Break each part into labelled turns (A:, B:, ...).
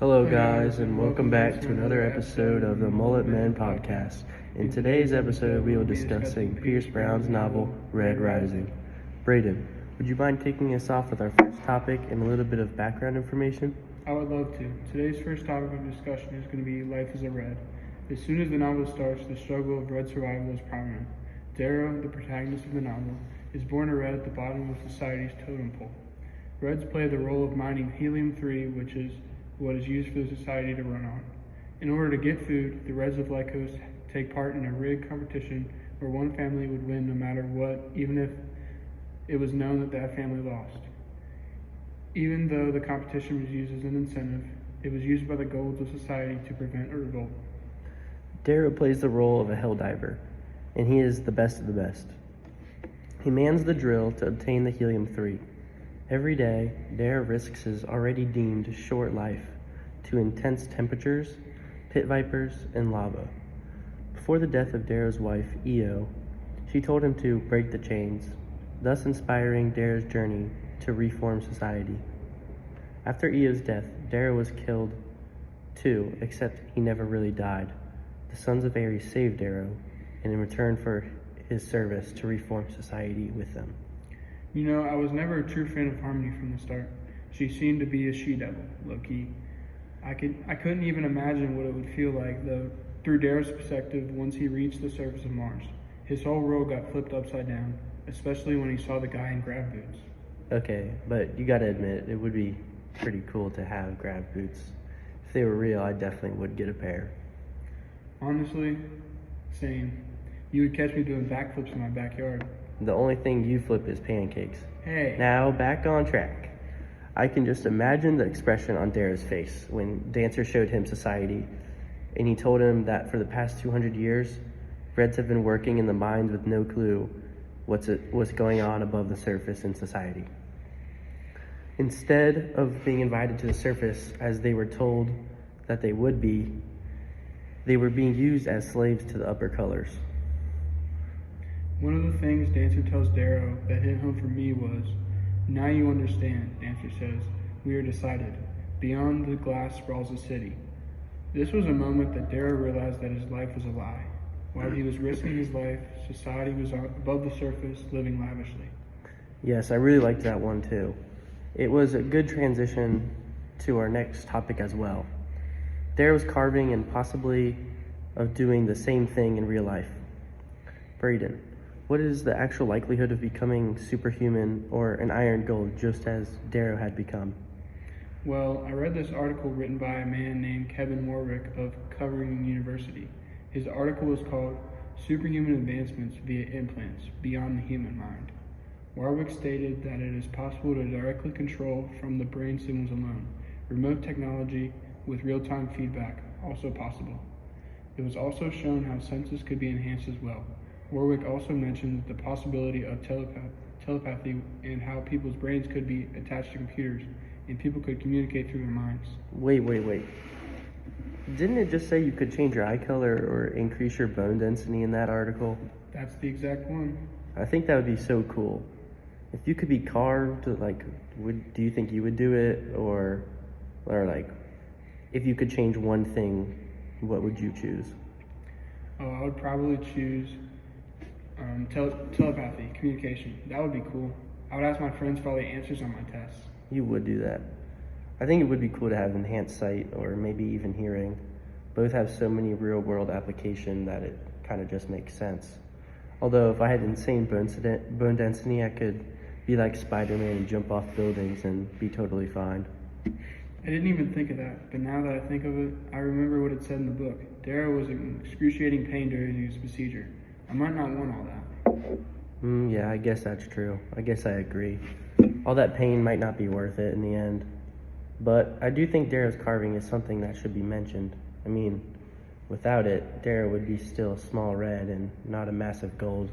A: Hello, guys, and welcome back to another episode of the Mullet Men Podcast. In today's episode, we will be discussing Pierce Brown's novel, Red Rising. Braden, would you mind kicking us off with our first topic and a little bit of background information?
B: I would love to. Today's first topic of discussion is going to be Life as a Red. As soon as the novel starts, the struggle of Red survival is prominent. Darrow, the protagonist of the novel, is born a Red at the bottom of society's totem pole. Reds play the role of mining helium-3, which is what is used for the society to run on. In order to get food, the Reds of Lycos take part in a rigged competition where one family would win no matter what, even if it was known that that family lost. Even though the competition was used as an incentive, it was used by the golds of society to prevent a revolt.
A: Darrow plays the role of a hell diver, and he is the best of the best. He mans the drill to obtain the helium-3. Every day, Darrow risks his already deemed short life to intense temperatures, pit vipers, and lava. Before the death of Darrow's wife, Io, she told him to break the chains, thus inspiring Darrow's journey to reform society. After Io's death, Darrow was killed too, except he never really died. The Sons of Ares saved Darrow, and in return for his service to reform society with them.
B: You know, I was never a true fan of Harmony from the start. She seemed to be a she-devil, low-key. I couldn't even imagine what it would feel like, though, through Darrow's perspective, once he reached the surface of Mars. His whole world got flipped upside down, especially when he saw the guy in grav boots.
A: Okay, but you gotta admit, it would be pretty cool to have grav boots. If they were real, I definitely would get a pair.
B: Honestly, same. You would catch me doing backflips in my backyard.
A: The only thing you flip is pancakes.
B: Hey.
A: Now, back on track. I can just imagine the expression on Darrow's face when Dancer showed him society, and he told him that for the past 200 years, Reds have been working in the mines with no clue what's going on above the surface in society. Instead of being invited to the surface as they were told that they would be, they were being used as slaves to the upper colors.
B: One of the things Dancer tells Darrow that hit home for me was, "Now you understand," Dancer says. "We are decided. Beyond the glass sprawls a city." This was a moment that Darrow realized that his life was a lie. While he was risking his life, society was above the surface, living lavishly.
A: Yes, I really liked that one too. It was a good transition to our next topic as well. Darrow's carving and possibly of doing the same thing in real life. Braden, what is the actual likelihood of becoming superhuman or an iron gold just as Darrow had become?
B: Well, I read this article written by a man named Kevin Warwick of Covering University. His article was called Superhuman Advancements via Implants Beyond the Human Mind. Warwick stated that it is possible to directly control from the brain signals alone. Remote technology with real-time feedback, also possible. It was also shown how senses could be enhanced as well. Warwick also mentioned the possibility of telepathy and how people's brains could be attached to computers and people could communicate through their minds.
A: Wait. Didn't it just say you could change your eye color or increase your bone density in that article?
B: That's the exact one.
A: I think that would be so cool. If you could be carved, do you think you would do it? Or if you could change one thing, what would you choose?
B: Oh, I would probably choose telepathy, communication. That would be cool. I would ask my friends for all the answers on my tests.
A: You would do that. I think it would be cool to have enhanced sight or maybe even hearing. Both have so many real-world application that it kind of just makes sense. Although if I had insane bone density, I could be like Spider-Man and jump off buildings and be totally fine.
B: I didn't even think of that, but now that I think of it, I remember what it said in the book. Darrow was in excruciating pain during his procedure. I might not want all that.
A: Yeah, I guess that's true. I guess I agree. All that pain might not be worth it in the end. But I do think Darrow's carving is something that should be mentioned. I mean, without it, Darrow would be still a small red and not a massive gold.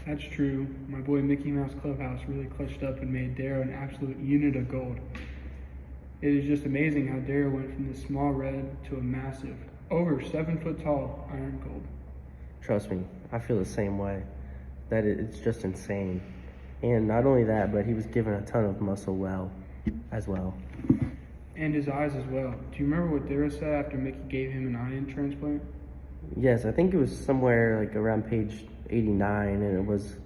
B: That's true. My boy Mickey Mouse Clubhouse really clutched up and made Darrow an absolute unit of gold. It is just amazing how Darrow went from the small red to a massive, over 7 foot tall iron gold.
A: Trust me, I feel the same way. That it's just insane. And not only that, but he was given a ton of muscle as well.
B: And his eyes as well. Do you remember what Darrow said after Mickey gave him an eye transplant?
A: Yes, I think it was somewhere like around page 89, and it was,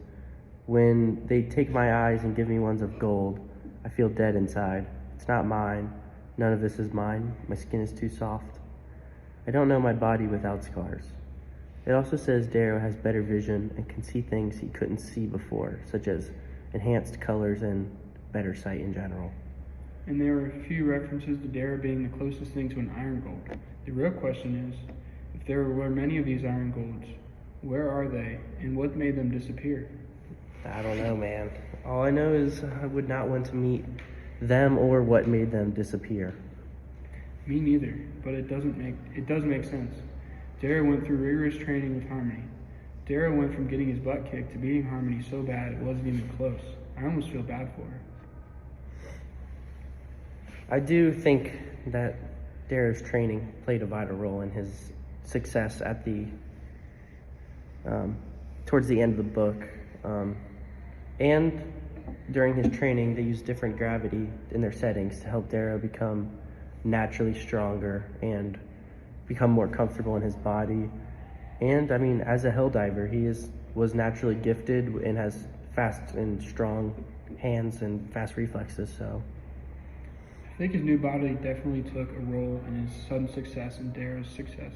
A: when they take my eyes and give me ones of gold, I feel dead inside. It's not mine. None of this is mine. My skin is too soft. I don't know my body without scars. It also says Darrow has better vision and can see things he couldn't see before, such as enhanced colors and better sight in general.
B: And there were a few references to Darrow being the closest thing to an iron gold. The real question is, if there were many of these iron golds, where are they, and what made them disappear?
A: I don't know, man. All I know is I would not want to meet them or what made them disappear.
B: Me neither, but it does make sense. Darrow went through rigorous training with Harmony. Darrow went from getting his butt kicked to beating Harmony so bad it wasn't even close. I almost feel bad for her.
A: I do think that Darrow's training played a vital role in his success at the towards the end of the book. And during his training, they used different gravity in their settings to help Darrow become naturally stronger and become more comfortable in his body. And I mean, as a hell diver, was naturally gifted and has fast and strong hands and fast reflexes. So
B: I think his new body definitely took a role in his sudden success and Darrow's success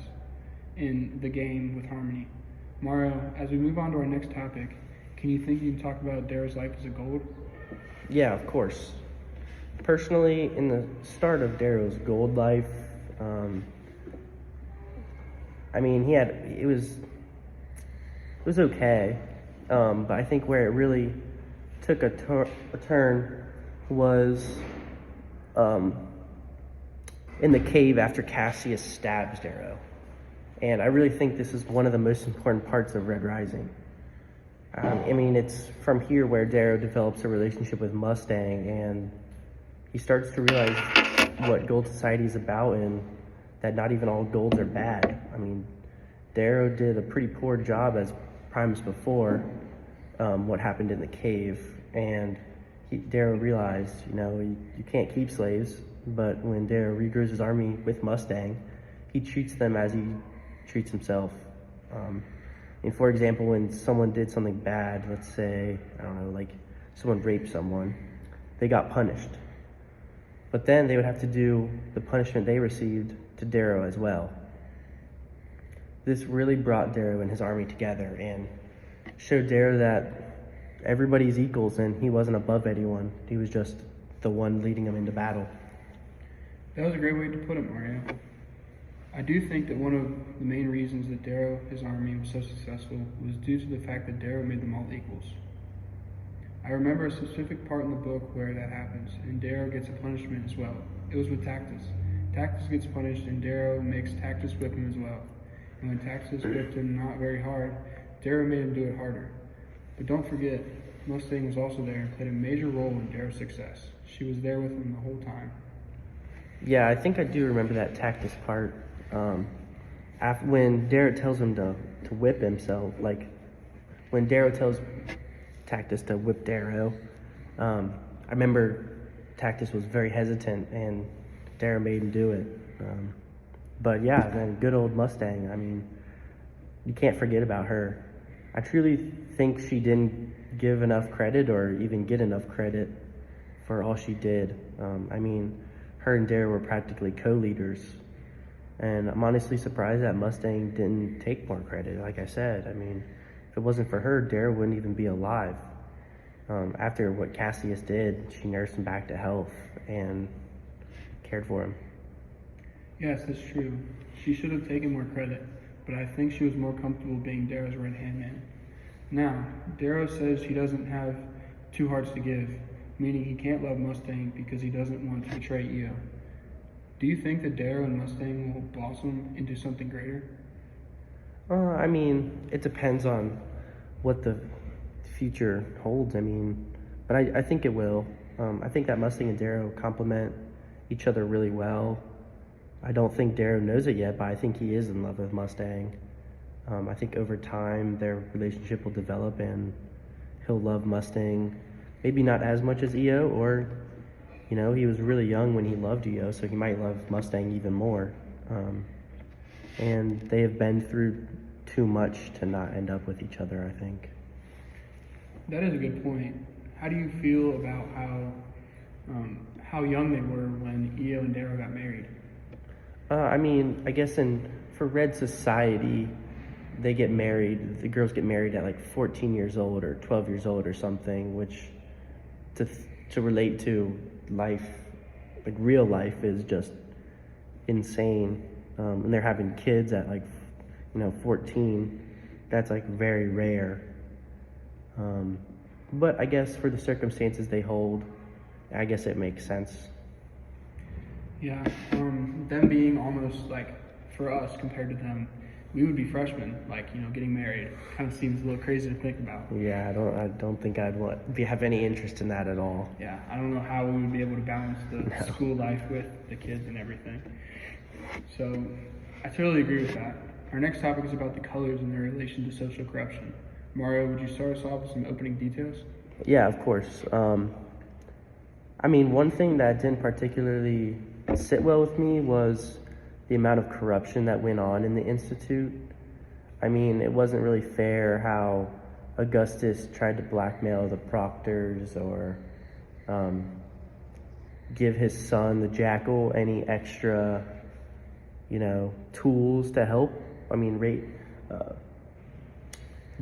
B: in the game with Harmony. Mario, as we move on to our next topic, can you think you can talk about Darrow's life as a gold?
A: yeah, of course. Personally, in the start of Darrow's gold life, I mean, it was okay, but I think where it really took a turn was in the cave after Cassius stabs Darrow. And I really think this is one of the most important parts of Red Rising. I mean, it's from here where Darrow develops a relationship with Mustang, and he starts to realize what Gold Society is about and that not even all golds are bad. I mean, Darrow did a pretty poor job as Primus before what happened in the cave, and Darrow realized, you can't keep slaves, but when Darrow regrows his army with Mustang, he treats them as he treats himself. And for example, when someone did something bad, let's say, I don't know, like someone raped someone, they got punished. But then they would have to do the punishment they received to Darrow as well. This really brought Darrow and his army together and showed Darrow that everybody's equals and he wasn't above anyone. He was just the one leading them into battle.
B: That was a great way to put it, Mario. I do think that one of the main reasons that Darrow, his army, was so successful was due to the fact that Darrow made them all equals. I remember a specific part in the book where that happens, and Darrow gets a punishment as well. It was with Tactus. Tactus gets punished, and Darrow makes Tactus whip him as well. And when Tactus whipped him not very hard, Darrow made him do it harder. But don't forget, Mustang was also there and played a major role in Darrow's success. She was there with him the whole time.
A: Yeah, I think I do remember that Tactus part. When Darrow tells him to whip himself, like when Darrow tells Tactus to whip Darrow, I remember Tactus was very hesitant and Darrow made him do it. But yeah, then good old Mustang, I mean, you can't forget about her. I truly think she didn't give enough credit or even get enough credit for all she did. I mean, her and Darrow were practically co-leaders. And I'm honestly surprised that Mustang didn't take more credit. Like I said, I mean, if it wasn't for her, Darrow wouldn't even be alive. After what Cassius did, she nursed him back to health and cared for him.
B: Yes, that's true. She should have taken more credit, but I think she was more comfortable being Darrow's right-hand man. Now, Darrow says he doesn't have two hearts to give, meaning he can't love Mustang because he doesn't want to betray Io. Do you think that Darrow and Mustang will blossom into something greater?
A: I mean, it depends on what the future holds. I mean, but I think it will. I think that Mustang and Darrow complement each other really well. I don't think Darrow knows it yet, but I think he is in love with Mustang. I think over time their relationship will develop and he'll love Mustang, maybe not as much as Io, or You know, he was really young when he loved Io, so he might love Mustang even more. And they have been through too much to not end up with each other, I think.
B: That is a good point. How do you feel about how young they were when Io and Darrow got married?
A: I mean, I guess for Red society, they get married. The girls get married at like 14 years old or 12 years old or something, which to relate to life, like real life, is just insane. And they're having kids at like 14. That's like very rare. But I guess for the circumstances they hold, I guess it makes sense.
B: Yeah, them being almost like, for us compared to them, we would be freshmen, like, getting married. Kind of seems a little crazy to think about.
A: Yeah, I don't think I'd have any interest in that at all.
B: Yeah, I don't know how we would be able to balance the school life with the kids and everything. So, I totally agree with that. Our next topic is about the colors and their relation to social corruption. Mario, would you start us off with some opening details?
A: Yeah, of course. I mean, one thing that didn't particularly sit well with me was the amount of corruption that went on in the Institute. I mean, it wasn't really fair how Augustus tried to blackmail the proctors or give his son, the Jackal, any extra, tools to help. I mean,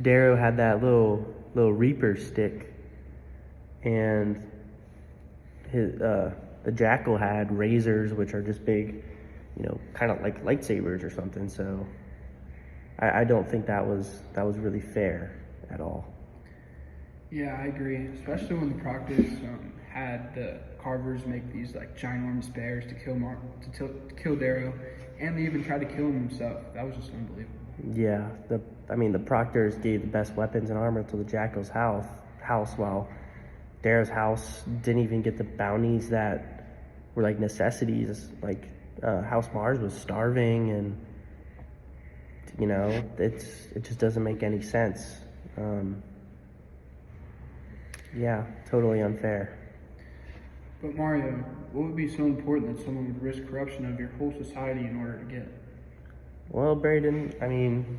A: Darrow had that little reaper stick, and the Jackal had razors, which are just big, kind of like lightsabers or something. So I don't think that was really fair at all.
B: Yeah, I agree. Especially when the Proctors had the Carvers make these like ginormous bears to kill Darrow, and they even tried to kill him himself. That was just unbelievable.
A: Yeah, the Proctors gave the best weapons and armor to the Jackal's house, while Darrow's house didn't even get the bounties that were like necessities. Like House Mars was starving, and it just doesn't make any sense. Yeah, totally unfair.
B: But Mario, what would be so important that someone would risk corruption of your whole society in order to get?
A: Well, Braden, I mean,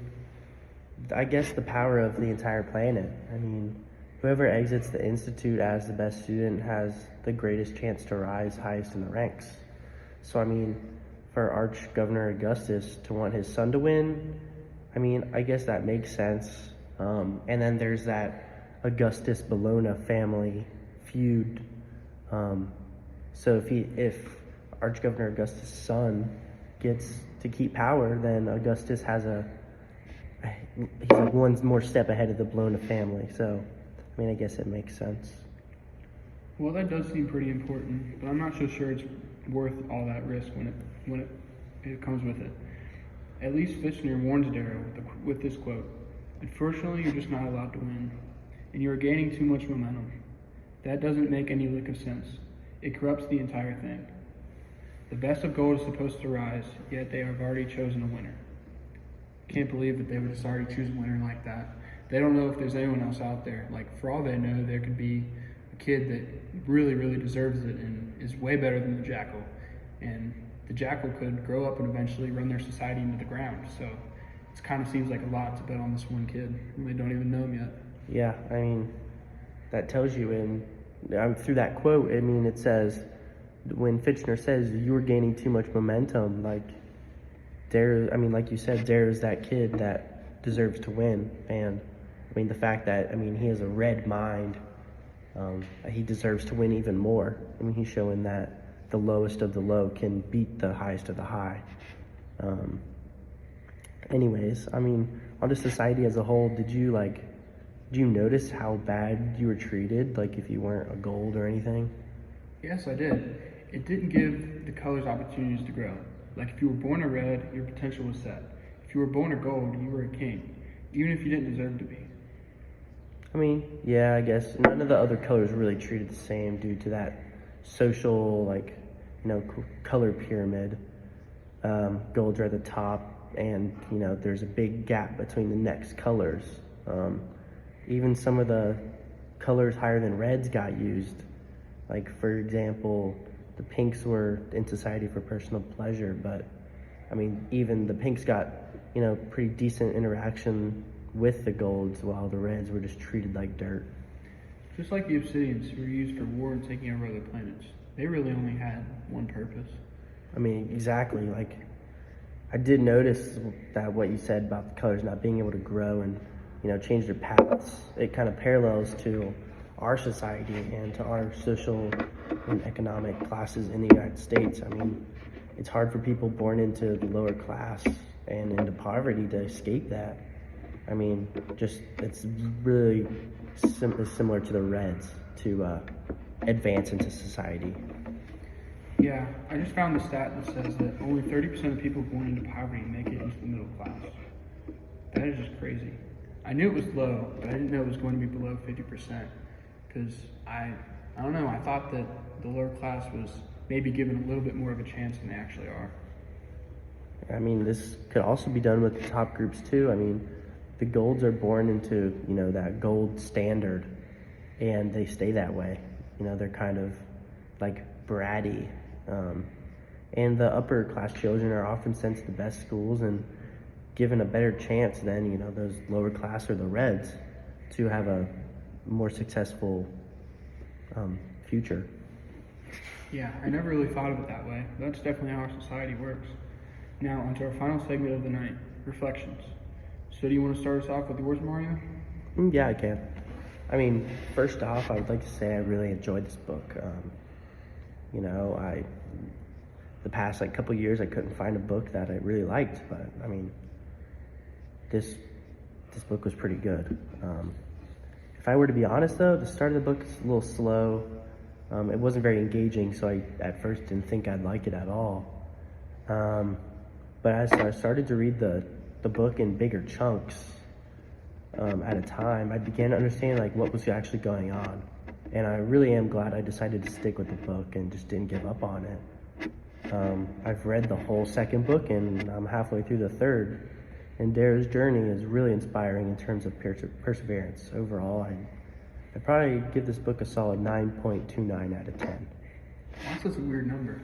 A: I guess the power of the entire planet. I mean, whoever exits the Institute as the best student has the greatest chance to rise highest in the ranks. So, I mean, for Arch-Governor Augustus to want his son to win, I mean, I guess that makes sense. And then there's that Augustus-Bologna family feud. So if Arch-Governor Augustus' son gets to keep power, then Augustus he's like one more step ahead of the Bologna family. So, I mean, I guess it makes sense.
B: Well, that does seem pretty important, but I'm not so sure it's worth all that risk when it comes with it. At least Fitchner warns Darrow with this quote: "Unfortunately, you're just not allowed to win, and you are gaining too much momentum. That doesn't make any lick of sense. It corrupts the entire thing. The best of gold is supposed to rise, yet they have already chosen a winner." Can't believe that they would just already choose a winner like that. They don't know if there's anyone else out there. Like, for all they know, there could be a kid that really, really deserves it and is way better than the Jackal. And the Jackal could grow up and eventually run their society into the ground. So it kind of seems like a lot to bet on this one kid when they don't even know him yet.
A: Yeah, I mean, that tells you, and through that quote, I mean, it says, when Fitchner says you were gaining too much momentum, like, like you said, Darrow's that kid that deserves to win. And I mean, the fact that, he has a red mind, he deserves to win even more. I mean, he's showing that the lowest of the low can beat the highest of the high. Anyways, on the society as a whole, did you notice how bad you were treated, like if you weren't a gold or anything?
B: Yes, I did. It didn't give the colors opportunities to grow. Like, if you were born a red, your potential was set. If you were born a gold, you were a king, even if you didn't deserve to be.
A: Yeah, I guess none of the other colors were really treated the same due to that social, color pyramid. Golds are at the top, and, there's a big gap between the next colors. Even some of the colors higher than reds got used. Like, for example, the Pinks were in society for personal pleasure, but I mean, even the Pinks got, pretty decent interaction with the Golds, while the Reds were just treated like dirt.
B: Just like the Obsidians, who were used for war and taking over other planets, they really only had one purpose.
A: I mean, exactly. Like, I did notice that what you said about the colors not being able to grow and, change their paths, it kind of parallels to our society and to our social and economic classes in the United States. I mean, it's hard for people born into the lower class and into poverty to escape that. I mean, it's really similar to the Reds to advance into society.
B: Yeah, I just found the stat that says that only 30% of people born into poverty make it into the middle class. That is just crazy. I knew it was low, but I didn't know it was going to be below 50%. Because I don't know, I thought that the lower class was maybe given a little bit more of a chance than they actually are.
A: I mean, this could also be done with the top groups too. I mean, the Golds are born into, that gold standard, and they stay that way. They're kind of like bratty. And the upper class children are often sent to the best schools and given a better chance than, those lower class or the Reds to have a more successful future.
B: Yeah, I never really thought of it that way. That's definitely how our society works. Now, onto our final segment of the night, reflections. So do you want to start us off with yours, Mario?
A: Yeah, I can. I mean, first off, I would like to say I really enjoyed this book. The past couple years, I couldn't find a book that I really liked, but I mean, this book was pretty good. If I were to be honest, though, the start of the book is a little slow. It wasn't very engaging, so I at first didn't think I'd like it at all. But as I started to read the book in bigger chunks at a time, I began to understand what was actually going on. And I really am glad I decided to stick with the book and just didn't give up on it. I've read the whole second book, and I'm halfway through the third. And Darrow's journey is really inspiring in terms of perseverance. Overall, I'd probably give this book a solid 9.29 out of 10.
B: That's just a weird number.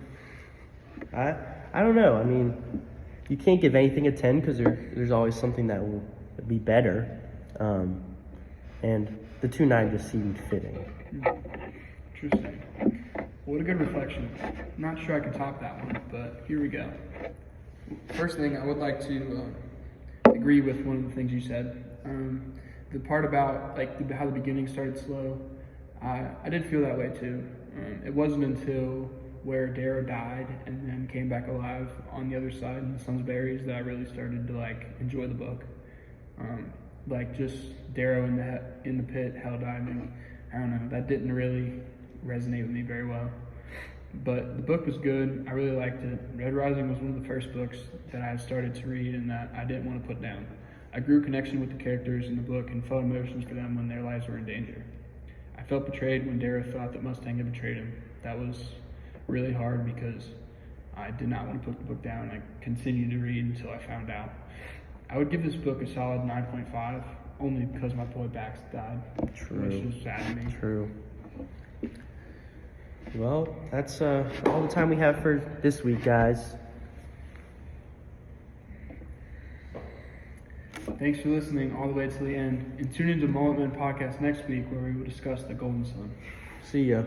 A: I don't know. I mean, you can't give anything a 10 because there's always something that will be better. And the 2.9 just seemed fitting.
B: Interesting. What a good reflection. I'm not sure I can top that one, but here we go. First thing, I would like to agree with one of the things you said. The part about how the beginning started slow, I did feel that way too. It wasn't until where Darrow died and then came back alive on the other side in the Sunsberries that I really started to enjoy the book. Just Darrow in the pit, hell diving. I don't know, that didn't really resonate with me very well. But the book was good. I really liked it. Red Rising was one of the first books that I started to read and that I didn't want to put down. I grew a connection with the characters in the book and felt emotions for them when their lives were in danger. I felt betrayed when Darrow thought that Mustang had betrayed him. That was really hard because I did not want to put the book down. I continued to read until I found out. I would give this book a solid 9.5, only because my boy Bax died.
A: True.
B: Which is sad to me.
A: True. Well, that's all the time we have for this week, guys.
B: Thanks for listening all the way to the end. And tune into Mulletman Podcast next week where we will discuss the Golden Sun.
A: See ya.